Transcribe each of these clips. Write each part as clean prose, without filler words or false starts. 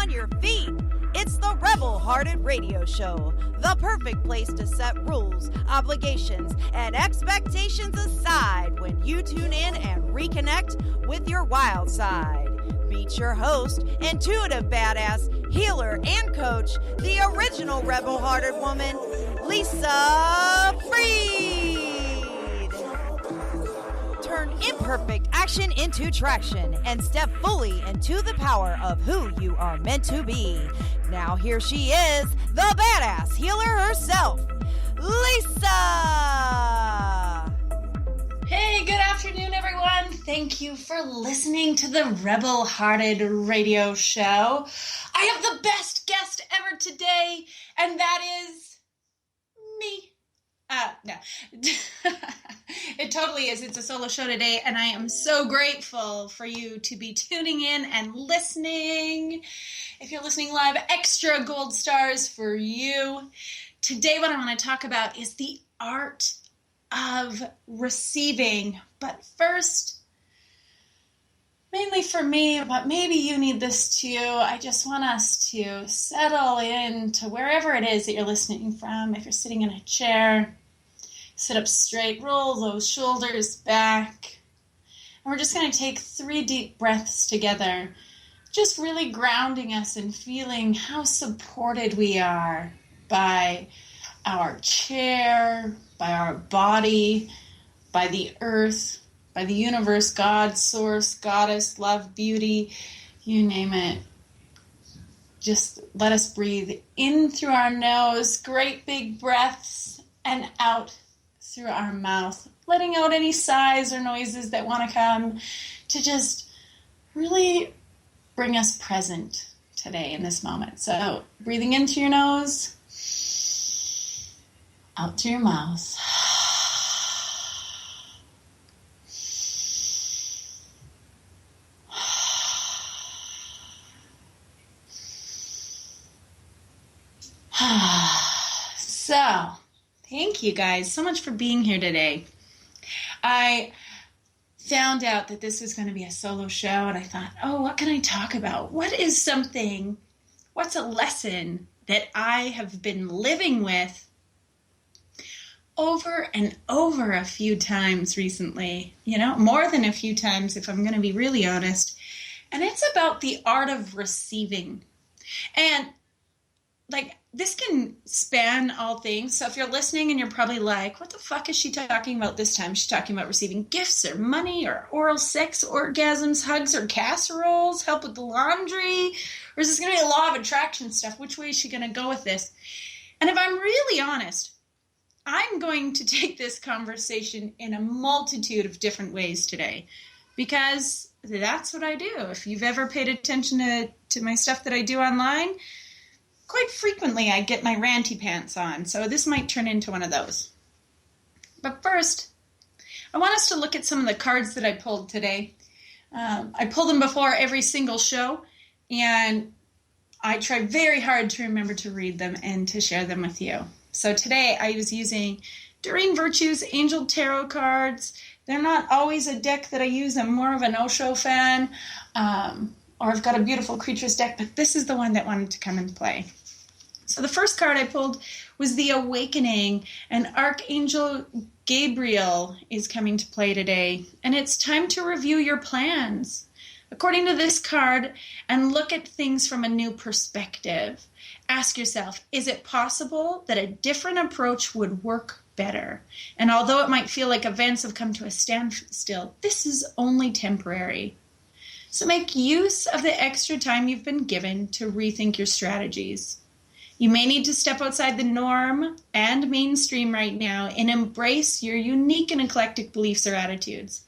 on your feet. It's the Rebel Hearted Radio Show, the perfect place to set rules, obligations, and expectations aside when you tune in and reconnect with your wild side. Meet your host, intuitive badass, healer, and coach, the original Rebel Hearted woman, Lisa Friedt. Turn imperfect action into traction and step fully into the power of who you are meant to be. Now here she is, the badass healer herself, Lisa! Hey, good afternoon, everyone. Thank you for listening to the Rebel Hearted Radio Show. I have the best guest ever today, and that is me. No. It totally is. It's a solo show today, and I am so grateful for you to be tuning in and listening. If you're listening live, extra gold stars for you. Today, what I want to talk about is the art of receiving. But first, mainly for me, but maybe you need this too, I just want us to settle into wherever it is that you're listening from. If you're sitting in a chair, sit up straight, roll those shoulders back. And we're just going to take 3 deep breaths together, just really grounding us and feeling how supported we are by our chair, by our body, by the earth, by the universe, God, source, goddess, love, beauty, you name it. Just let us breathe in through our nose, great big breaths, and out through our mouth, letting out any sighs or noises that want to come to just really bring us present today in this moment. So breathing in through your nose, out through your mouth. So, thank you guys so much for being here today. I found out that this was going to be a solo show, and I thought, oh, what can I talk about? What's a lesson that I have been living with over and over a few times recently, more than a few times if I'm going to be really honest. And it's about the art of receiving. And this can span all things. So if you're listening and you're probably like, what the fuck is she talking about this time? She's talking about receiving gifts or money or oral sex, orgasms, hugs, or casseroles, help with the laundry? Or is this going to be a law of attraction stuff? Which way is she going to go with this? And if I'm really honest, I'm going to take this conversation in a multitude of different ways today, because that's what I do. If you've ever paid attention to my stuff that I do online, quite frequently I get my ranty pants on, so this might turn into one of those. But first, I want us to look at some of the cards that I pulled today. I pull them before every single show, and I try very hard to remember to read them and to share them with you. So today I was using Doreen Virtue's Angel Tarot cards. They're not always a deck that I use. I'm more of an Osho fan, or I've got a Beautiful Creatures deck, but this is the one that wanted to come into play. So the first card I pulled was the Awakening, and Archangel Gabriel is coming to play today, and it's time to review your plans according to this card and look at things from a new perspective. Ask yourself, is it possible that a different approach would work better? And although it might feel like events have come to a standstill, this is only temporary. So make use of the extra time you've been given to rethink your strategies. You may need to step outside the norm and mainstream right now and embrace your unique and eclectic beliefs or attitudes.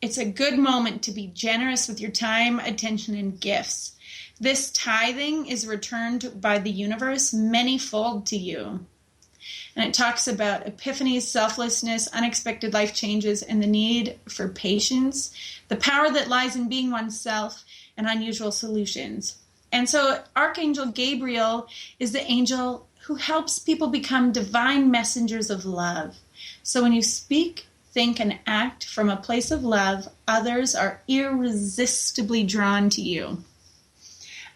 It's a good moment to be generous with your time, attention, and gifts. This tithing is returned by the universe many-fold to you. And it talks about epiphanies, selflessness, unexpected life changes, and the need for patience, the power that lies in being oneself, and unusual solutions. And so Archangel Gabriel is the angel who helps people become divine messengers of love. So when you speak, think, and act from a place of love, others are irresistibly drawn to you.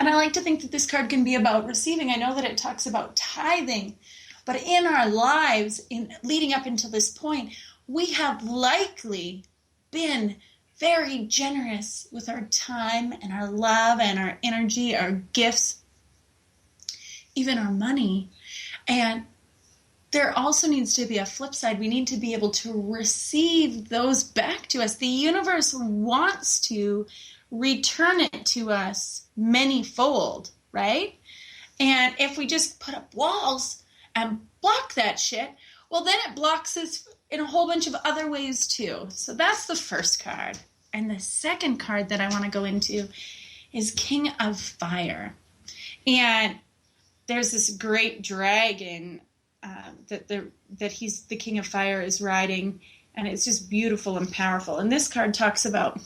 And I like to think that this card can be about receiving. I know that it talks about tithing, but in our lives, in leading up until this point, we have likely been very generous with our time and our love and our energy, our gifts, even our money. And there also needs to be a flip side. We need to be able to receive those back to us. The universe wants to return it to us many-fold, right? And if we just put up walls and block that shit, well, then it blocks us in a whole bunch of other ways too. So that's the first card. And the second card that I want to go into is King of Fire. And there's this great dragon that he's the King of Fire is riding, and it's just beautiful and powerful. And this card talks about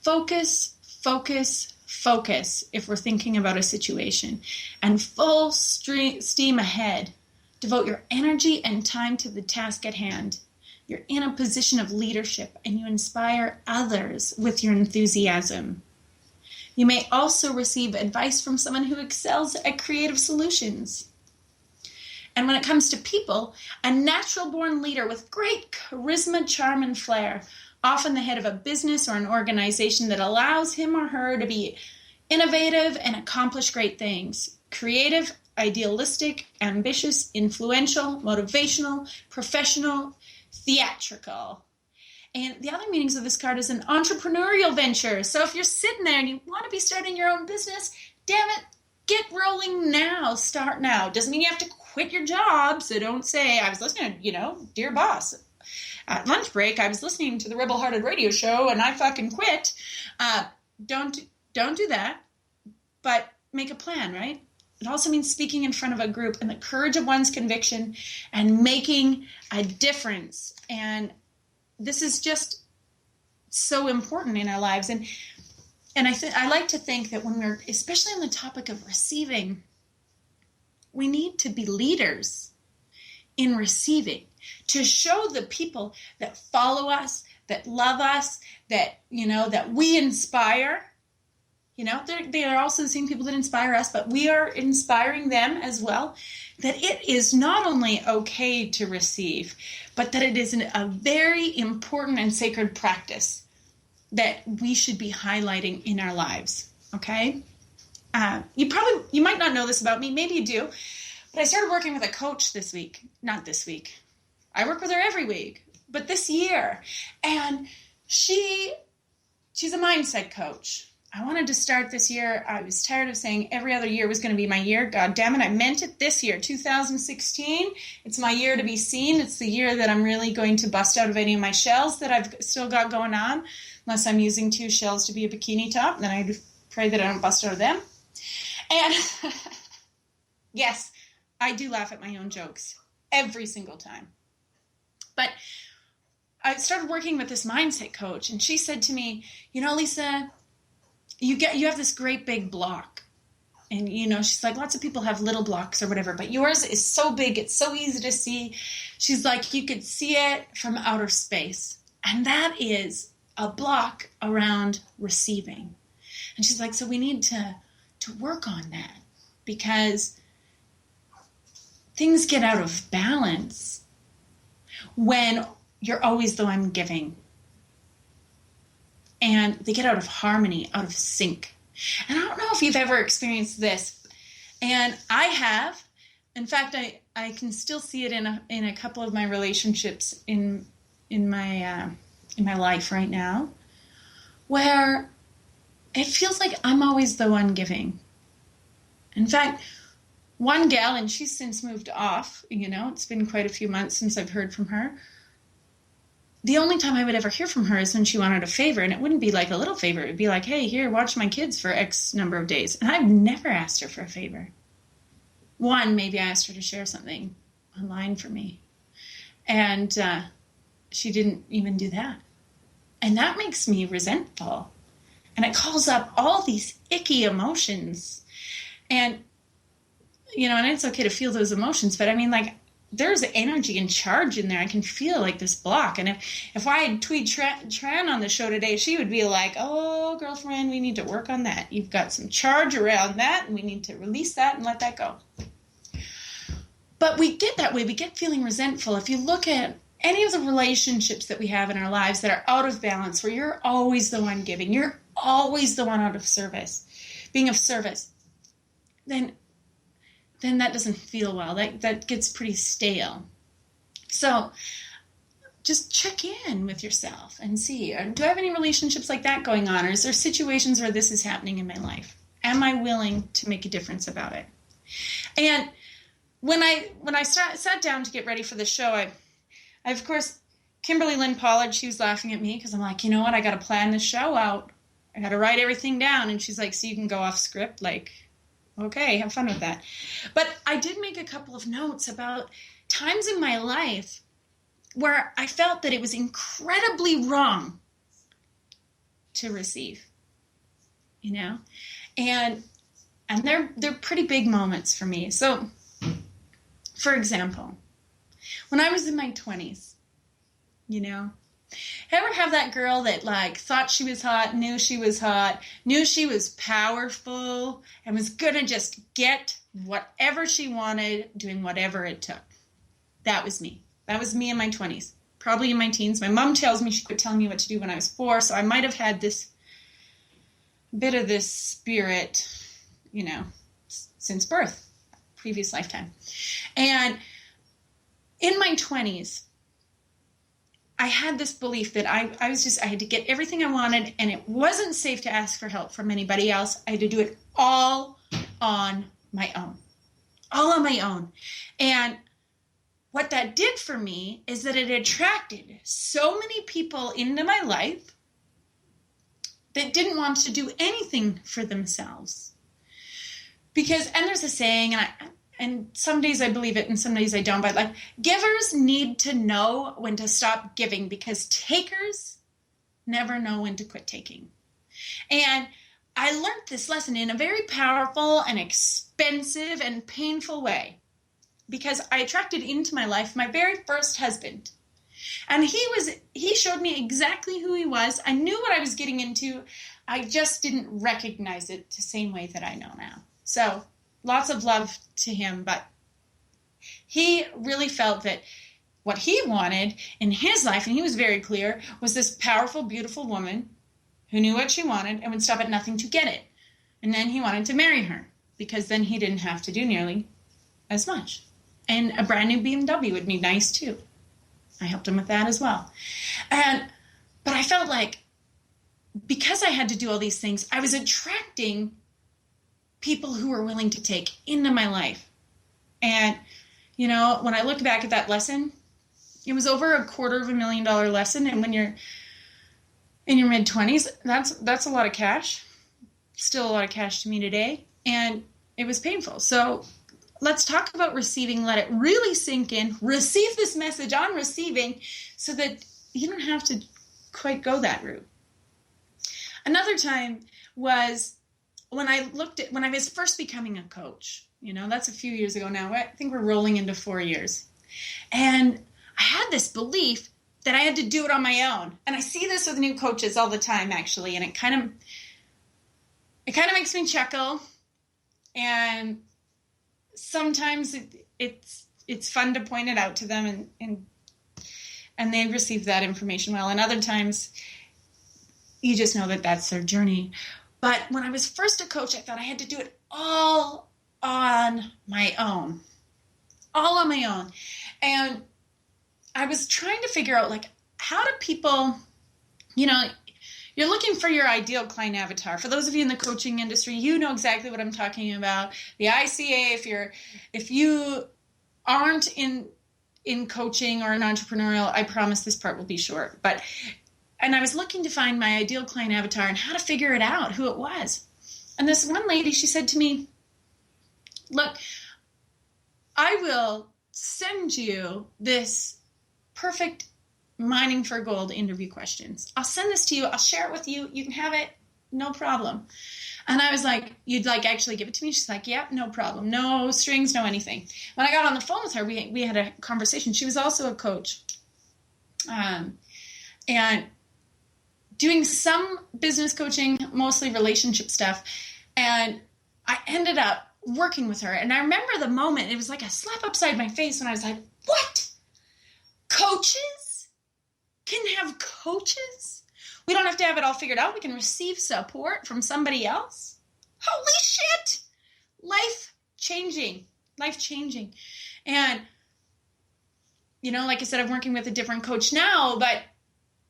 focus, focus, focus if we're thinking about a situation, and full steam ahead. Devote your energy and time to the task at hand. You're in a position of leadership, and you inspire others with your enthusiasm. You may also receive advice from someone who excels at creative solutions. And when it comes to people, a natural-born leader with great charisma, charm, and flair, often the head of a business or an organization that allows him or her to be innovative and accomplish great things. Creative, idealistic, ambitious, influential, motivational, professional, theatrical. And the other meanings of this card is an entrepreneurial venture. So if you're sitting there and you want to be starting your own business, damn it, get rolling now. Start now. Doesn't mean you have to quit your job. So don't say, I was listening, dear boss, at lunch break, I was listening to the Rebel Hearted radio show and I fucking quit. Don't do that, but make a plan, right? It also means speaking in front of a group and the courage of one's conviction and making a difference. And this is just so important in our lives. And I like to think that when we're, especially on the topic of receiving, we need to be leaders in receiving, to show the people that follow us, that love us, that, that we inspire. They are also the same people that inspire us, but we are inspiring them as well, that it is not only okay to receive, but that it is a very important and sacred practice that we should be highlighting in our lives, okay? You might not know this about me, maybe you do, but I started working with a coach this week. Not this week. I work with her every week, but this year. And she's a mindset coach. I wanted to start this year. I was tired of saying every other year was going to be my year. God damn it, I meant it this year, 2016. It's my year to be seen. It's the year that I'm really going to bust out of any of my shells that I've still got going on, unless I'm using 2 shells to be a bikini top. Then I pray that I don't bust out of them. And yes, I do laugh at my own jokes every single time. But I started working with this mindset coach, and she said to me, Lisa, you have this great big block. And, she's like, lots of people have little blocks or whatever, but yours is so big, it's so easy to see. She's like, you could see it from outer space. And that is a block around receiving. And she's like, so we need to work on that, because things get out of balance when you're always the one giving. And they get out of harmony, out of sync. And I don't know if you've ever experienced this. And I have. In fact, I can still see it in a couple of my relationships in my life right now, where it feels like I'm always the one giving. In fact, one gal, and she's since moved off, it's been quite a few months since I've heard from her. The only time I would ever hear from her is when she wanted a favor, and it wouldn't be like a little favor. It would be like, hey, here, watch my kids for X number of days. And I've never asked her for a favor. One, maybe I asked her to share something online for me. And she didn't even do that. And that makes me resentful. And it calls up all these icky emotions. And, and it's okay to feel those emotions, but I mean, like, there's energy and charge in there. I can feel like this block. And if I had Tweed Tran on the show today, she would be like, oh, girlfriend, we need to work on that. You've got some charge around that, and we need to release that and let that go. But we get that way. We get feeling resentful. If you look at any of the relationships that we have in our lives that are out of balance, where you're always the one giving, you're always the one out of service, being of service, then that doesn't feel well. That gets pretty stale. So just check in with yourself and see, do I have any relationships like that going on? Or is there situations where this is happening in my life? Am I willing to make a difference about it? And when I sat down to get ready for the show, I of course, Kimberly Lynn Pollard, she was laughing at me because I'm like, you know what? I got to plan this show out. I got to write everything down. And she's like, so you can go off script? Like, okay, have fun with that. But I did make a couple of notes about times in my life where I felt that it was incredibly wrong to receive, you know? And they're pretty big moments for me. So, for example, when I was in my 20s, you know, ever have that girl that like thought she was hot, knew she was powerful, and was going to just get whatever she wanted, doing whatever it took? That was me. That was me in my 20s, probably in my teens. My mom tells me she quit telling me what to do when I was 4, so I might have had this bit of this spirit, you know, since birth, previous lifetime. And in my 20s, I had this belief that I had to get everything I wanted, and it wasn't safe to ask for help from anybody else. I had to do it all on my own. All on my own. And what that did for me is that it attracted so many people into my life that didn't want to do anything for themselves. Because, and there's a saying, and some days I believe it and some days I don't, but like, givers need to know when to stop giving, because takers never know when to quit taking. And I learned this lesson in a very powerful and expensive and painful way, because I attracted into my life my very first husband. And he showed me exactly who he was. I knew what I was getting into. I just didn't recognize it the same way that I know now. So lots of love to him, but he really felt that what he wanted in his life, and he was very clear, was this powerful, beautiful woman who knew what she wanted and would stop at nothing to get it. And then he wanted to marry her, because then he didn't have to do nearly as much. And a brand new BMW would be nice too. I helped him with that as well. But I felt like because I had to do all these things, I was attracting people who were willing to take into my life. And, you know, when I look back at that lesson, it was over $250,000 lesson. And when you're in your mid-20s, that's a lot of cash. Still a lot of cash to me today. And it was painful. So let's talk about receiving. Let it really sink in. Receive this message on receiving so that you don't have to quite go that route. Another time was when I was first becoming a coach. You know, that's a few years ago now. I think we're rolling into 4 years. And I had this belief that I had to do it on my own. And I see this with new coaches all the time, actually. And it kind of makes me chuckle. And sometimes it's fun to point it out to them, and they receive that information well. And other times you just know that that's their journey. But when I was first a coach, I thought I had to do it all on my own. All on my own. And I was trying to figure out, like, how do people, you know, you're looking for your ideal client avatar. For those of you in the coaching industry, you know exactly what I'm talking about. The ICA, if you aren't in coaching or an entrepreneurial, I promise this part will be short. And I was looking to find my ideal client avatar and how to figure it out, who it was. And this one lady, she said to me, look, I will send you this perfect mining for gold interview questions. I'll send this to you. I'll share it with you. You can have it. No problem. And I was like, you'd like actually give it to me? She's like, yeah, no problem. No strings, no anything. When I got on the phone with her, we had a conversation. She was also a coach. And doing some business coaching, mostly relationship stuff. And I ended up working with her. And I remember the moment, it was like a slap upside my face when I was like, what? Coaches can have coaches? We don't have to have it all figured out. We can receive support from somebody else. Holy shit. Life changing. And, like I said, I'm working with a different coach now, but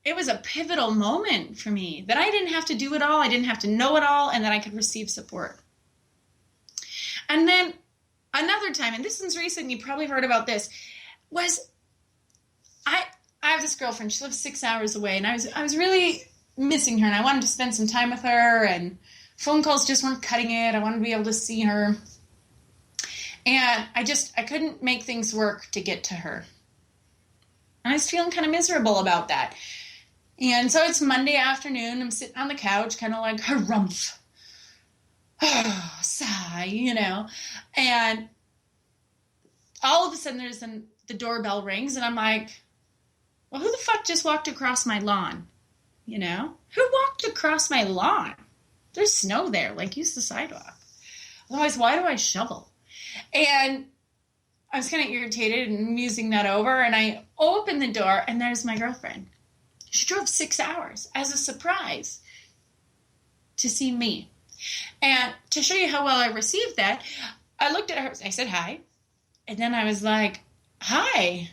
it was a pivotal moment for me that I didn't have to do it all. I didn't have to know it all, and that I could receive support. And then another time, and this is recent, you probably heard about this, was I have this girlfriend. She lives 6 hours away, and I was really missing her, and I wanted to spend some time with her, and phone calls just weren't cutting it. I wanted to be able to see her, and I couldn't make things work to get to her. And I was feeling kind of miserable about that. And so it's Monday afternoon. I'm sitting on the couch, kind of like harumph, sigh, and all of a sudden the doorbell rings, and I'm like, well, who the fuck just walked across my lawn? Who walked across my lawn? There's snow there. Like, use the sidewalk. Otherwise, why do I shovel? And I was kind of irritated and musing that over. And I opened the door, and there's my girlfriend. She drove 6 hours as a surprise to see me. And to show you how well I received that, I looked at her. I said, hi. And then I was like, hi.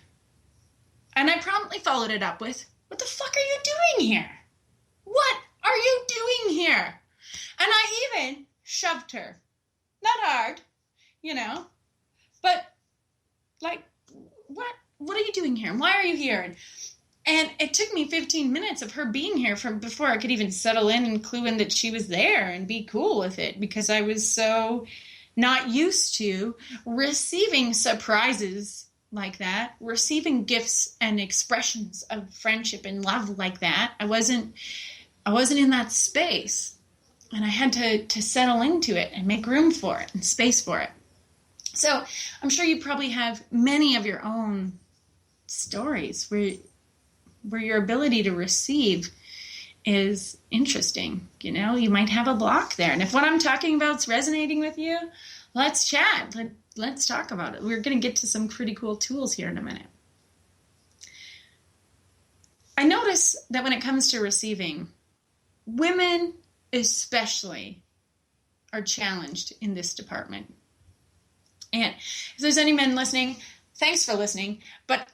And I promptly followed it up with, what the fuck are you doing here? What are you doing here? And I even shoved her. Not hard, but like, what are you doing here? And why are you here? And it took me 15 minutes of her being here before I could even settle in and clue in that she was there and be cool with it, because I was so not used to receiving surprises like that, receiving gifts and expressions of friendship and love like that. I wasn't in that space, and I had to settle into it and make room for it and space for it. So I'm sure you probably have many of your own stories where your ability to receive is interesting. You might have a block there. And if what I'm talking about is resonating with you, let's chat. Let's talk about it. We're going to get to some pretty cool tools here in a minute. I notice that when it comes to receiving, women especially are challenged in this department. And if there's any men listening, thanks for listening, but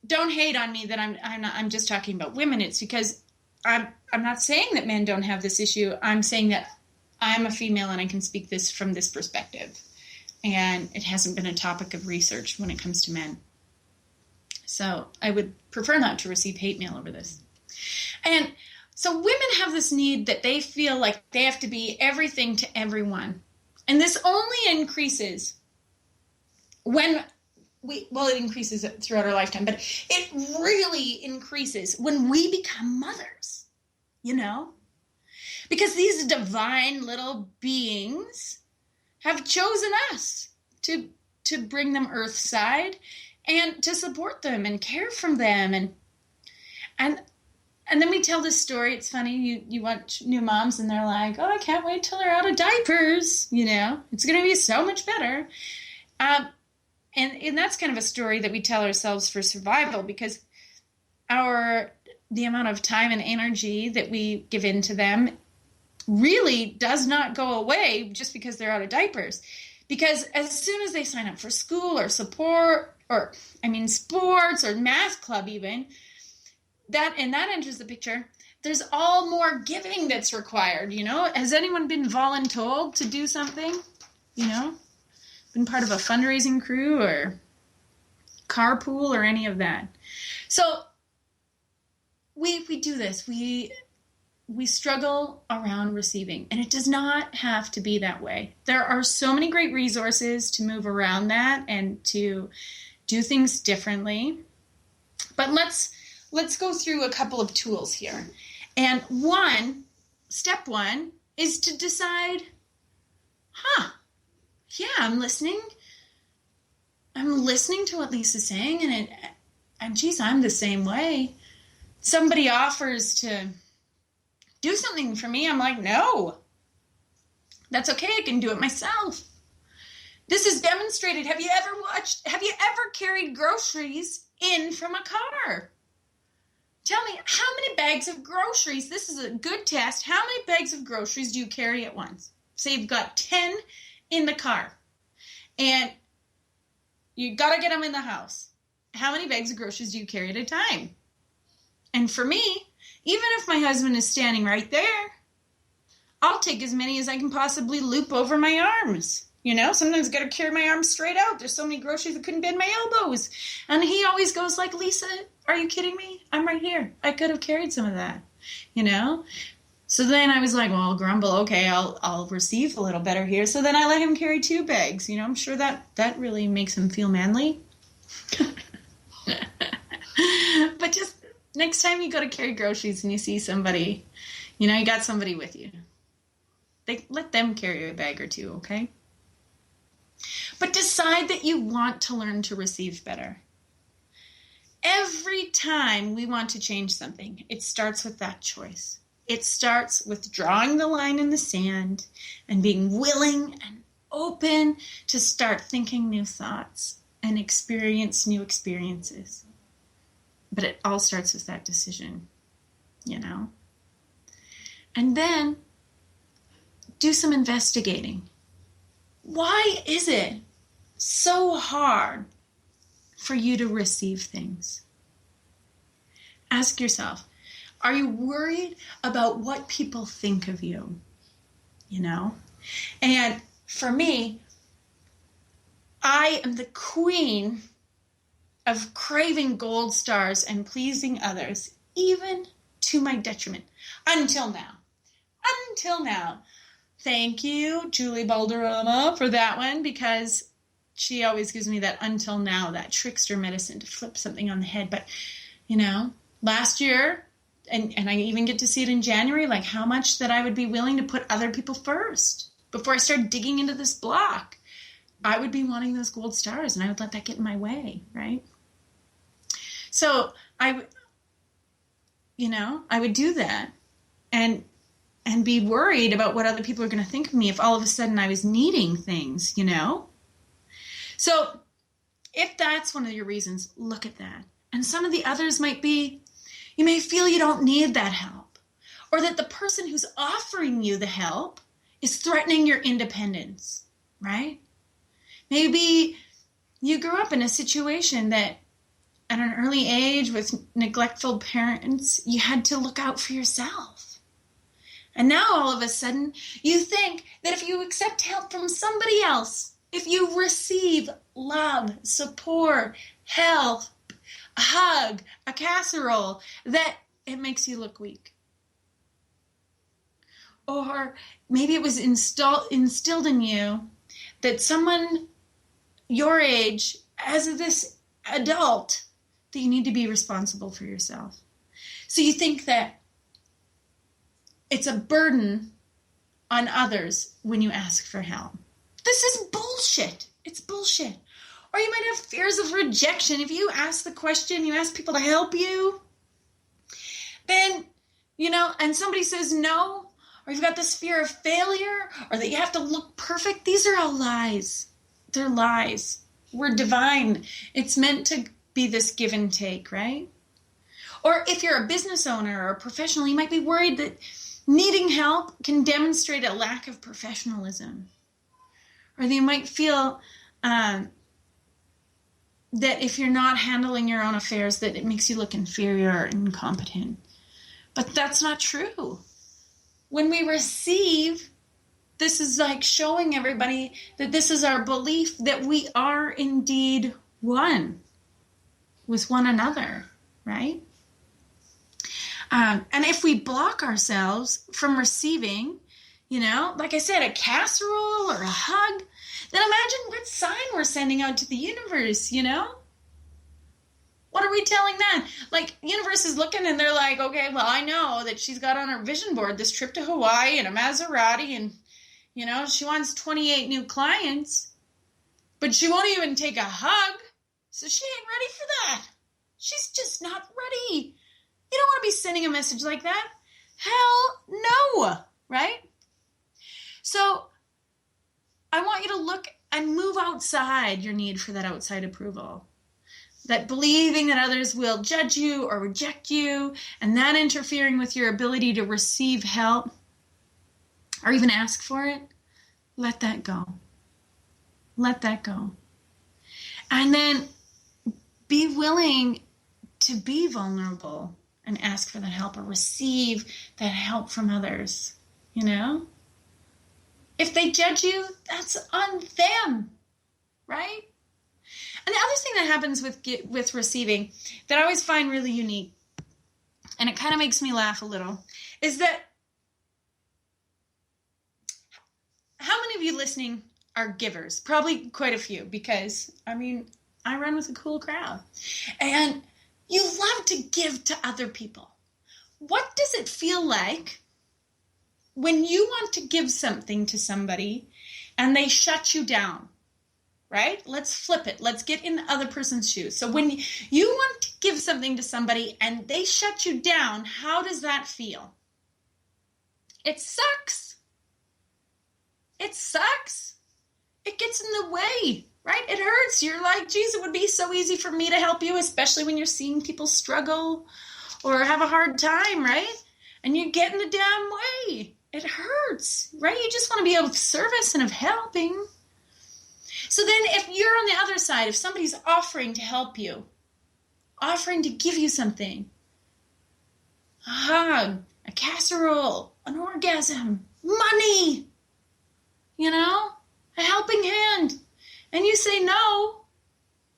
don't hate on me that I'm just talking about women. It's because I'm not saying that men don't have this issue. I'm saying that I'm a female and I can speak this from this perspective. And it hasn't been a topic of research when it comes to men. So I would prefer not to receive hate mail over this. And so women have this need that they feel like they have to be everything to everyone. And this only increases when it increases throughout our lifetime, but it really increases when we become mothers, because these divine little beings have chosen us to bring them earthside and to support them and care for them. And then we tell this story. It's funny. You watch new moms and they're like, oh, I can't wait till they're out of diapers. It's going to be so much better. And that's kind of a story that we tell ourselves for survival, because the amount of time and energy that we give into them really does not go away just because they're out of diapers. Because as soon as they sign up for school or support, sports or math club even, that enters the picture, there's all more giving that's required, Has anyone been voluntold to do something, Been part of a fundraising crew or carpool or any of that? So we do this. We struggle around receiving, and it does not have to be that way. There are so many great resources to move around that and to do things differently. But let's go through a couple of tools here. And step one is to decide, yeah, I'm listening to what Lisa's saying, and geez, I'm the same way. Somebody offers to do something for me, I'm like, no, that's okay, I can do it myself. This is demonstrated. Have you ever carried groceries in from a car? Tell me, how many bags of groceries, this is a good test, how many bags of groceries do you carry at once? Say you've got 10 in the car, and you got to get them in the house. How many bags of groceries do you carry at a time? And for me, even if my husband is standing right there, I'll take as many as I can possibly loop over my arms. Sometimes I got to carry my arms straight out. There's so many groceries that couldn't bend my elbows. And he always goes like, Lisa, are you kidding me? I'm right here. I could have carried some of that, So then I was like, well, I'll grumble. Okay, I'll receive a little better here. So then I let him carry 2 bags. I'm sure that really makes him feel manly. But just next time you go to carry groceries and you see somebody, you got somebody with you. Let them carry a bag or 2, okay? But decide that you want to learn to receive better. Every time we want to change something, it starts with that choice. It starts with drawing the line in the sand and being willing and open to start thinking new thoughts and experience new experiences. But it all starts with that decision, And then do some investigating. Why is it so hard for you to receive things? Ask yourself, are you worried about what people think of you? And for me, I am the queen of craving gold stars and pleasing others, even to my detriment. Until now. Thank you, Julie Balderrama, for that one, because she always gives me that until now, that trickster medicine to flip something on the head. But, last year, and I even get to see it in January, like how much that I would be willing to put other people first. Before I started digging into this block, I would be wanting those gold stars, and I would let that get in my way, right? So I would do that and be worried about what other people are going to think of me if all of a sudden I was needing things, So if that's one of your reasons, look at that. And some of the others might be, you may feel you don't need that help, or that the person who's offering you the help is threatening your independence, right? Maybe you grew up in a situation that at an early age with neglectful parents, you had to look out for yourself. And now all of a sudden, you think that if you accept help from somebody else, if you receive love, support, help, a hug, a casserole, that it makes you look weak. Or maybe it was instilled in you that someone your age, as this adult, that you need to be responsible for yourself. So you think that it's a burden on others when you ask for help. This is bullshit. It's bullshit. Or you might have fears of rejection. If you ask the question, you ask people to help you, then, and somebody says no, or you've got this fear of failure, or that you have to look perfect. These are all lies. They're lies. We're divine. It's meant to be this give and take, right? Or if you're a business owner or a professional, you might be worried that needing help can demonstrate a lack of professionalism. Or you might feel that if you're not handling your own affairs, that it makes you look inferior or incompetent. But that's not true. When we receive, this is like showing everybody that this is our belief that we are indeed one with one another, right? And if we block ourselves from receiving, like I said, a casserole or a hug, then imagine what sign we're sending out to the universe, What are we telling that? Like, universe is looking and they're like, okay, well, I know that she's got on her vision board this trip to Hawaii and a Maserati and, you know, she wants 28 new clients, but she won't even take a hug. So she ain't ready for that. She's just not ready. You don't want to be sending a message like that. Hell no, right? So I want you to look and move outside your need for that outside approval. That believing that others will judge you or reject you, and that interfering with your ability to receive help or even ask for it, let that go. Let that go. And then be willing to be vulnerable and ask for that help or receive that help from others, you know? If they judge you, that's on them, right? And the other thing that happens with receiving that I always find really unique, and it kind of makes me laugh a little, is that how many of you listening are givers? Probably quite a few, because, I mean, I run with a cool crowd. And you love to give to other people. What does it feel like when you want to give something to somebody and they shut you down? Right? Let's flip it. Let's get in the other person's shoes. So when you want to give something to somebody and they shut you down, how does that feel? It sucks. It sucks. It gets in the way, right? It hurts. You're like, geez, it would be so easy for me to help you, especially when you're seeing people struggle or have a hard time, right? And you get in the damn way. It hurts, right? You just want to be of service and of helping. So then if you're on the other side, if somebody's offering to help you, offering to give you something, a hug, a casserole, an orgasm, money, you know, a helping hand, and you say no,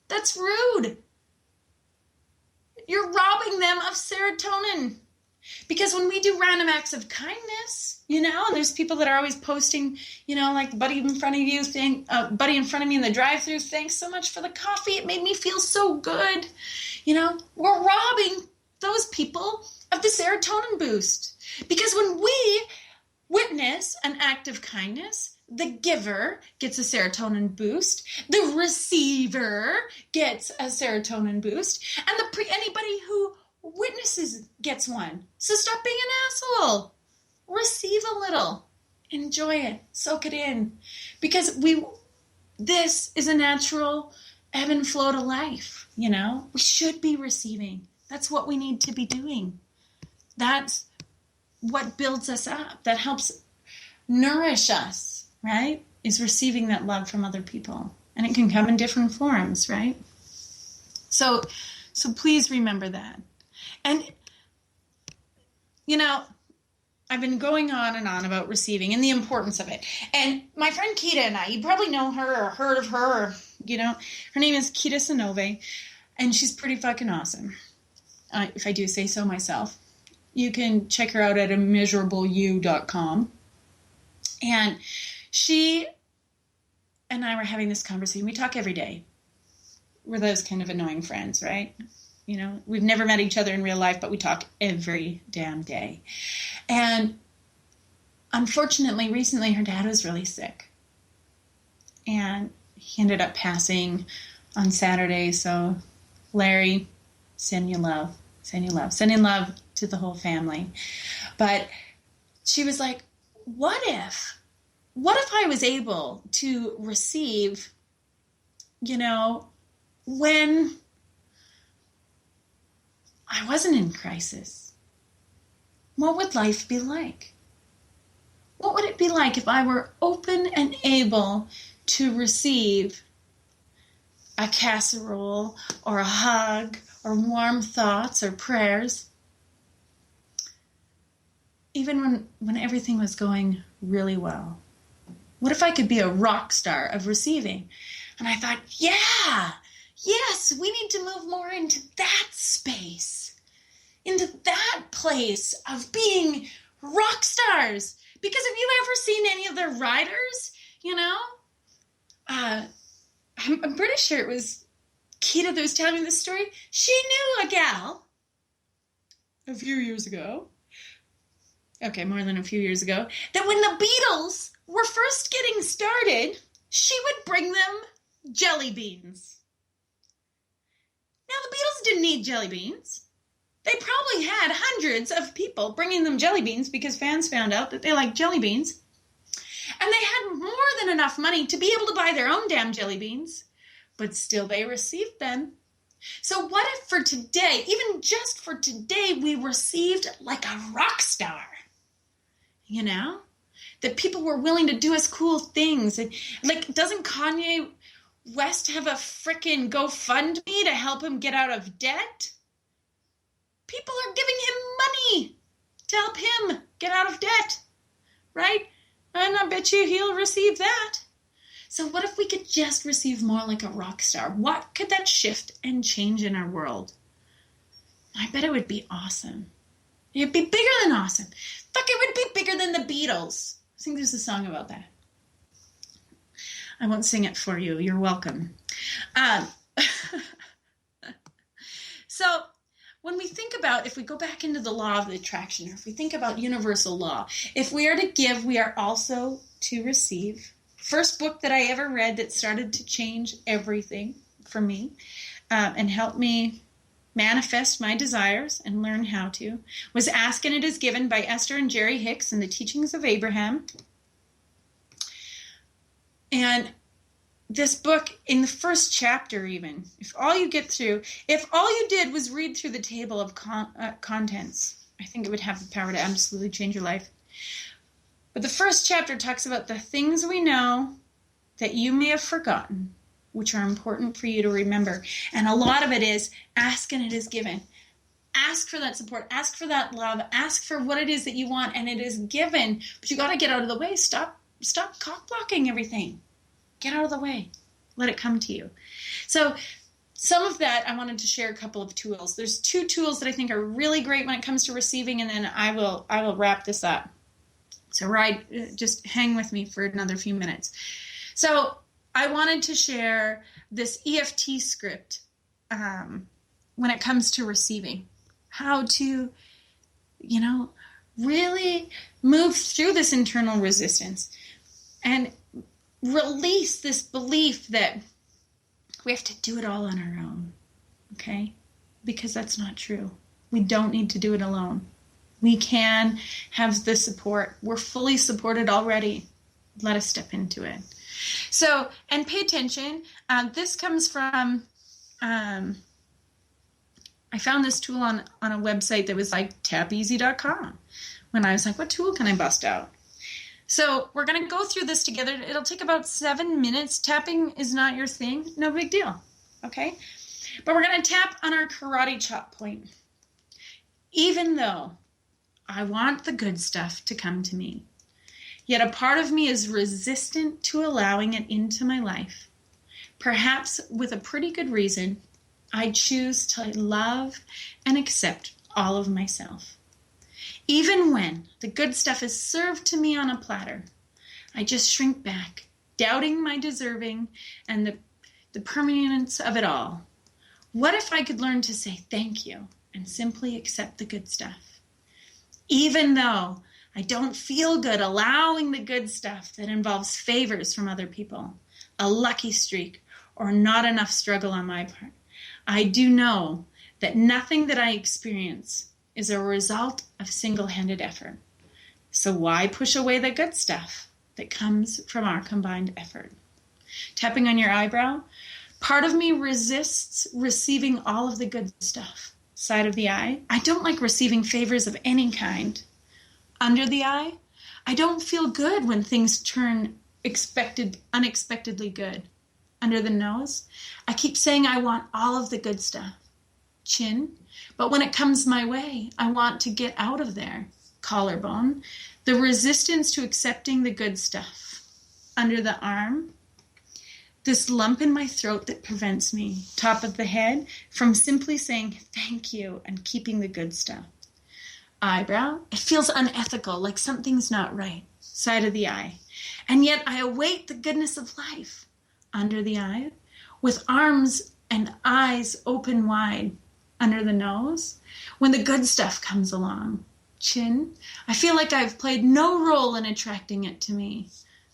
that's rude. You're robbing them of serotonin. Because when we do random acts of kindness, you know, and there's people that are always posting, you know, like buddy in front of you, buddy in front of me in the drive-thru, thanks so much for the coffee. It made me feel so good. You know, we're robbing those people of the serotonin boost. Because when we witness an act of kindness, the giver gets a serotonin boost. The receiver gets a serotonin boost. And anybody who witnesses gets one. So stop being an asshole. Receive a little. Enjoy it. Soak it in. Because this is a natural ebb and flow to life, you know? We should be receiving. That's what we need to be doing. That's what builds us up. That helps nourish us, right? Is receiving that love from other people. And it can come in different forms, right? So please remember that. And, you know, I've been going on and on about receiving and the importance of it. And my friend Kita and I, you probably know her or heard of her, or, you know, her name is Kita Sonove, and she's pretty fucking awesome, if I do say so myself. You can check her out at immeasurableyou.com. And she and I were having this conversation. We talk every day. We're those kind of annoying friends, right? You know, we've never met each other in real life, but we talk every damn day. And unfortunately, recently her dad was really sick. And he ended up passing on Saturday. So, Larry, send you love. Sending love to the whole family. But she was like, what if I was able to receive, you know, when I wasn't in crisis? What would life be like? What would it be like if I were open and able to receive a casserole or a hug or warm thoughts or prayers, even when everything was going really well? What if I could be a rock star of receiving? And I thought, yes, we need to move more into that space, into that place of being rock stars. Because have you ever seen any of the riders, you know? I'm pretty sure it was Keita that was telling me this story, she knew a gal a few years ago, okay, more than a few years ago, that when the Beatles were first getting started, she would bring them jelly beans. Now, the Beatles didn't need jelly beans. They probably had hundreds of people bringing them jelly beans because fans found out that they liked jelly beans. And they had more than enough money to be able to buy their own damn jelly beans, but still they received them. So what if for today, even just for today, we received like a rock star? You know? That people were willing to do us cool things. And, like, doesn't Kanye West have a frickin' GoFundMe to help him get out of debt? People are giving him money to help him get out of debt, right? And I bet you he'll receive that. So what if we could just receive more like a rock star? What could that shift and change in our world? I bet it would be awesome. It'd be bigger than awesome. Fuck, it would be bigger than the Beatles. I think there's a song about that. I won't sing it for you. You're welcome. So when we think about, if we go back into the law of attraction, or if we think about universal law, if we are to give, we are also to receive. First book that I ever read that started to change everything for me and help me manifest my desires and learn how to was Ask and It Is Given by Esther and Jerry Hicks and the Teachings of Abraham. And this book, in the first chapter even, if all you did was read through the table of contents, I think it would have the power to absolutely change your life. But the first chapter talks about the things we know that you may have forgotten, which are important for you to remember. And a lot of it is ask and it is given. Ask for that support. Ask for that love. Ask for what it is that you want, and it is given. But you got to get out of the way. Stop cock-blocking everything. Get out of the way. Let it come to you. So some of that, I wanted to share a couple of tools. There's 2 tools that I think are really great when it comes to receiving, and then I will wrap this up. So just hang with me for another few minutes. So I wanted to share this EFT script when it comes to receiving. How to, really move through this internal resistance and release this belief that we have to do it all on our own, okay? Because that's not true. We don't need to do it alone. We can have the support. We're fully supported already. Let us step into it. So, and pay attention. This comes from, I found this tool on a website that was like tapeasy.com. When I was like, what tool can I bust out? So we're going to go through this together. It'll take about 7 minutes. Tapping is not your thing. No big deal. Okay? But we're going to tap on our karate chop point. Even though I want the good stuff to come to me, yet a part of me is resistant to allowing it into my life. Perhaps with a pretty good reason, I choose to love and accept all of myself. Even when the good stuff is served to me on a platter, I just shrink back, doubting my deserving and the permanence of it all. What if I could learn to say thank you and simply accept the good stuff? Even though I don't feel good allowing the good stuff that involves favors from other people, a lucky streak, or not enough struggle on my part, I do know that nothing that I experience is a result of single-handed effort. So why push away the good stuff that comes from our combined effort? Tapping on your eyebrow, part of me resists receiving all of the good stuff. Side of the eye, I don't like receiving favors of any kind. Under the eye, I don't feel good when things turn unexpectedly good. Under the nose, I keep saying I want all of the good stuff. Chin, but when it comes my way, I want to get out of there. Collarbone, the resistance to accepting the good stuff. Under the arm, this lump in my throat that prevents me. Top of the head, from simply saying thank you and keeping the good stuff. Eyebrow, it feels unethical, like something's not right. Side of the eye, and yet I await the goodness of life. Under the eye, with arms and eyes open wide under the nose when the good stuff comes along. Chin, I feel like I've played no role in attracting it to me.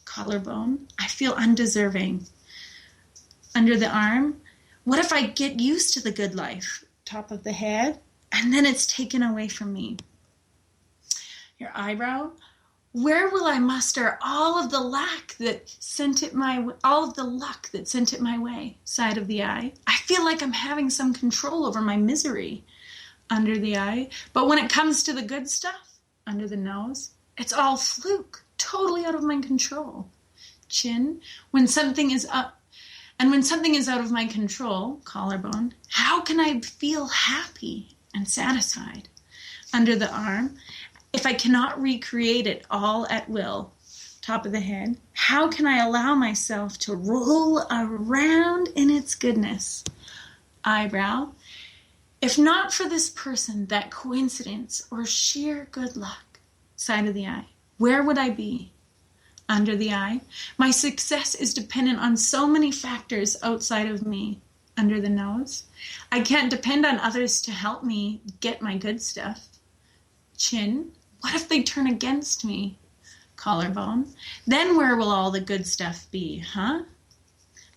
Collarbone, I feel undeserving. Under the arm, what if I get used to the good life? Top of the head, and then it's taken away from me. Your eyebrow, where will I muster all of the luck that sent it my way? Side of the eye, I feel like I'm having some control over my misery. Under the eye, but when it comes to the good stuff, under the nose, it's all fluke, totally out of my control. Chin, when something is out of my control, collarbone, how can I feel happy and satisfied? Under the arm, if I cannot recreate it all at will. Top of the head, how can I allow myself to roll around in its goodness? Eyebrow, if not for this person, that coincidence, or sheer good luck. Side of the eye, where would I be? Under the eye, my success is dependent on so many factors outside of me. Under the nose, I can't depend on others to help me get my good stuff. Chin, what if they turn against me? Collarbone, then where will all the good stuff be, huh?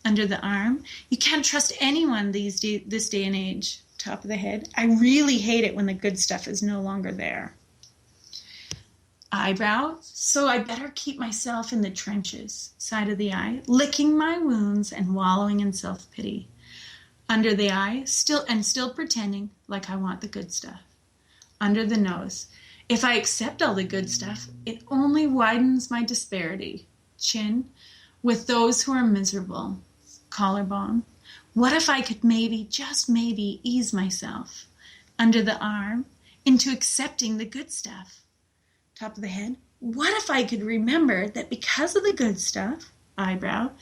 Under the arm, you can't trust anyone this day and age. Top of the head, I really hate it when the good stuff is no longer there. Eyebrow, so I better keep myself in the trenches. Side of the eye, licking my wounds and wallowing in self-pity. Under the eye, still pretending like I want the good stuff. Under the nose, if I accept all the good stuff, it only widens my disparity. Chin, with those who are miserable. Collarbone, what if I could maybe, just maybe, ease myself under the arm into accepting the good stuff? Top of the head, what if I could remember that because of the good stuff, eyebrow,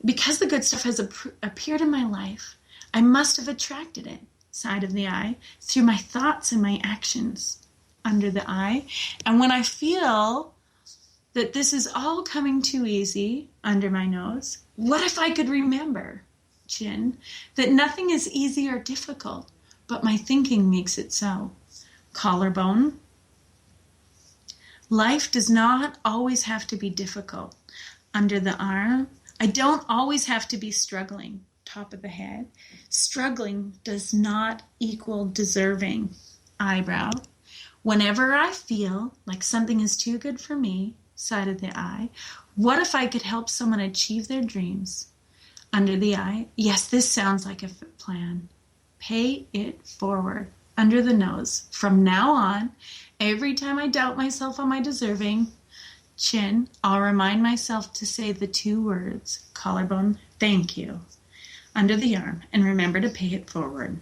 because the good stuff has appeared in my life, I must have attracted it. Side of the eye, through my thoughts and my actions. Under the eye, and when I feel that this is all coming too easy, under my nose, what if I could remember, Chin, that nothing is easy or difficult, but my thinking makes it so. Collarbone, life does not always have to be difficult. Under the arm, I don't always have to be struggling. Top of the head, struggling does not equal deserving. Eyebrow, whenever I feel like something is too good for me, side of the eye, what if I could help someone achieve their dreams? Under the eye, yes, this sounds like a plan. Pay it forward. Under the nose, from now on, every time I doubt myself on my deserving, chin, I'll remind myself to say the 2 words, collarbone, thank you. Under the arm, and remember to pay it forward.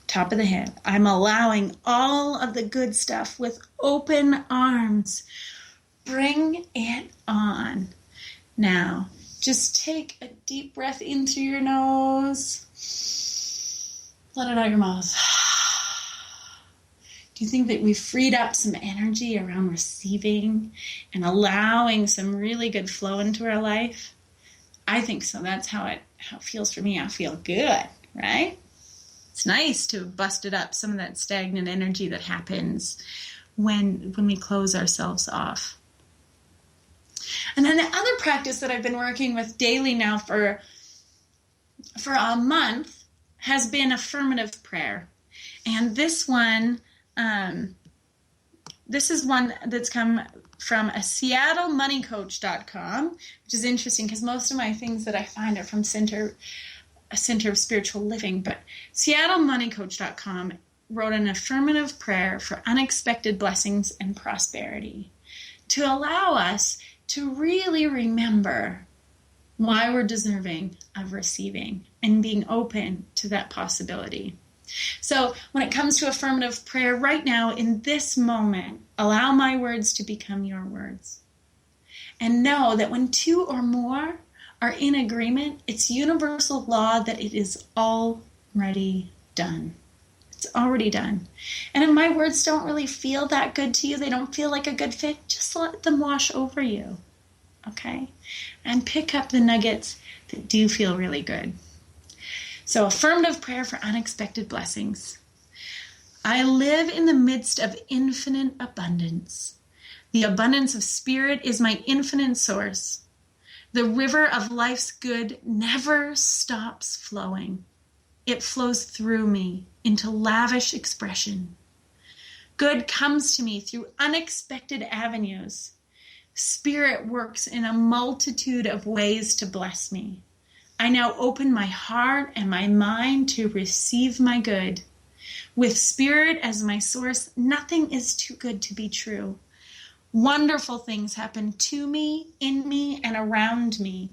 Top of the head, I'm allowing all of the good stuff with open arms. Bring it on. Now, just take a deep breath in through your nose. Let it out your mouth. Do you think that we've freed up some energy around receiving and allowing some really good flow into our life? I think so. That's how it feels for me. I feel good, right? It's nice to have busted up some of that stagnant energy that happens when we close ourselves off. And then the other practice that I've been working with daily now for a month has been affirmative prayer. And this one, this is one that's come from a SeattleMoneyCoach.com, which is interesting because most of my things that I find are from a Center of Spiritual Living. But SeattleMoneyCoach.com wrote an affirmative prayer for unexpected blessings and prosperity to allow us to really remember why we're deserving of receiving and being open to that possibility. So when it comes to affirmative prayer right now, in this moment, allow my words to become your words. And know that when 2 or more are in agreement, it's universal law that it is already done. It's already done. And if my words don't really feel that good to you, they don't feel like a good fit, just let them wash over you. Okay? And pick up the nuggets that do feel really good. So, affirmative prayer for unexpected blessings. I live in the midst of infinite abundance. The abundance of spirit is my infinite source. The river of life's good never stops flowing. It flows through me into lavish expression. Good comes to me through unexpected avenues. Spirit works in a multitude of ways to bless me. I now open my heart and my mind to receive my good. With Spirit as my source, nothing is too good to be true. Wonderful things happen to me, in me, and around me.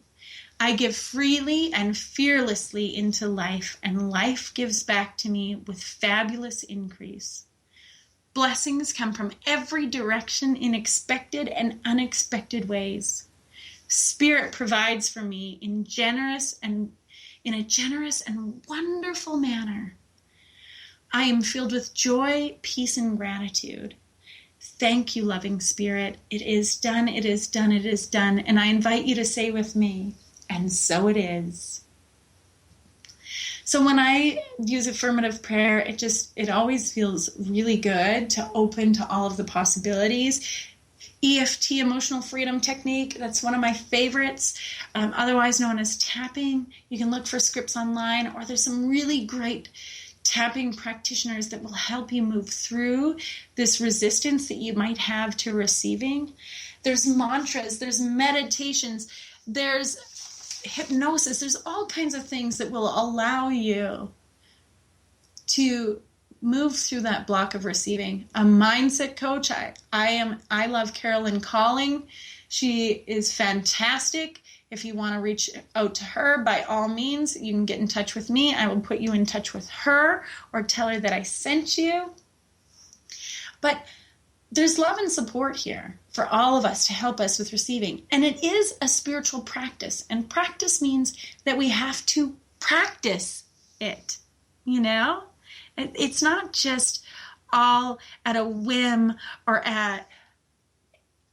I give freely and fearlessly into life, and life gives back to me with fabulous increase. Blessings come from every direction in expected and unexpected ways. Spirit provides for me in a generous and wonderful manner. I am filled with joy, peace, and gratitude. Thank you, loving Spirit. It is done, it is done, it is done. And I invite you to say with me, and so it is. So when I use affirmative prayer, it always feels really good to open to all of the possibilities. EFT, emotional freedom technique, that's one of my favorites, otherwise known as tapping. You can look for scripts online, or there's some really great tapping practitioners that will help you move through this resistance that you might have to receiving. There's mantras, there's meditations, there's hypnosis, there's all kinds of things that will allow you to move through that block of receiving. A mindset coach, I love Carolyn Calling. She is fantastic. If you want to reach out to her, by all means, you can get in touch with me. I will put you in touch with her or tell her that I sent you. But there's love and support here for all of us to help us with receiving. And it is a spiritual practice. And practice means that we have to practice it, you know? It's not just all at a whim or at,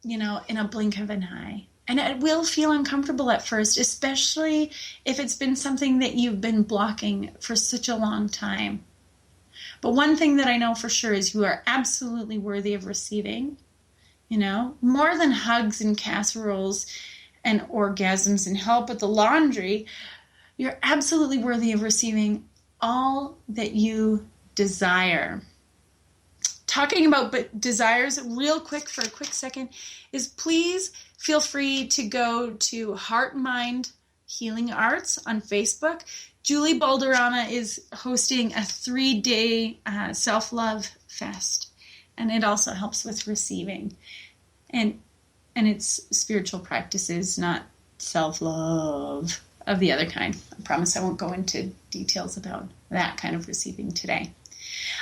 in a blink of an eye. And it will feel uncomfortable at first, especially if it's been something that you've been blocking for such a long time. But one thing that I know for sure is you are absolutely worthy of receiving, more than hugs and casseroles and orgasms and help with the laundry. You're absolutely worthy of receiving all that you desire. Talking about desires real quick for a quick second is please feel free to go to Heart Mind Healing Arts on Facebook. Julie Balderrama is hosting a 3-day self-love fest, and it also helps with receiving. And it's spiritual practices, not self-love of the other kind. I promise I won't go into details about that kind of receiving today.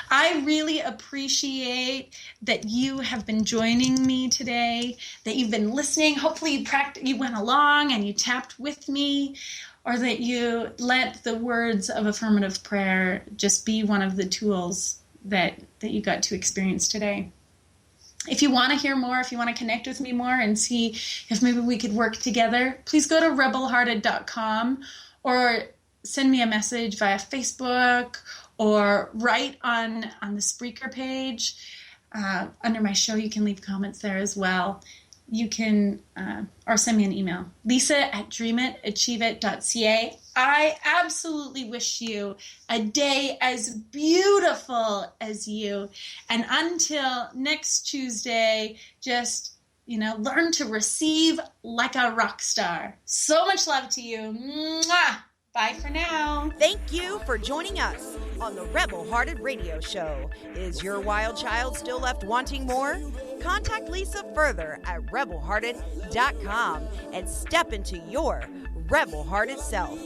I really appreciate that you have been joining me today, that you've been listening. Hopefully you went along and you tapped with me, or that you let the words of affirmative prayer just be one of the tools that you got to experience today. If you want to hear more, if you want to connect with me more and see if maybe we could work together, please go to rebelhearted.com or send me a message via Facebook or write on the Spreaker page. Under my show, you can leave comments there as well. You can, or send me an email, lisa@dreamitachieveit.ca. I absolutely wish you a day as beautiful as you. And until next Tuesday, just, learn to receive like a rock star. So much love to you. Mwah! Bye for now. Thank you for joining us on the Rebel Hearted Radio Show. Is your wild child still left wanting more? Contact Lisa further at rebelhearted.com and step into your rebel-hearted self.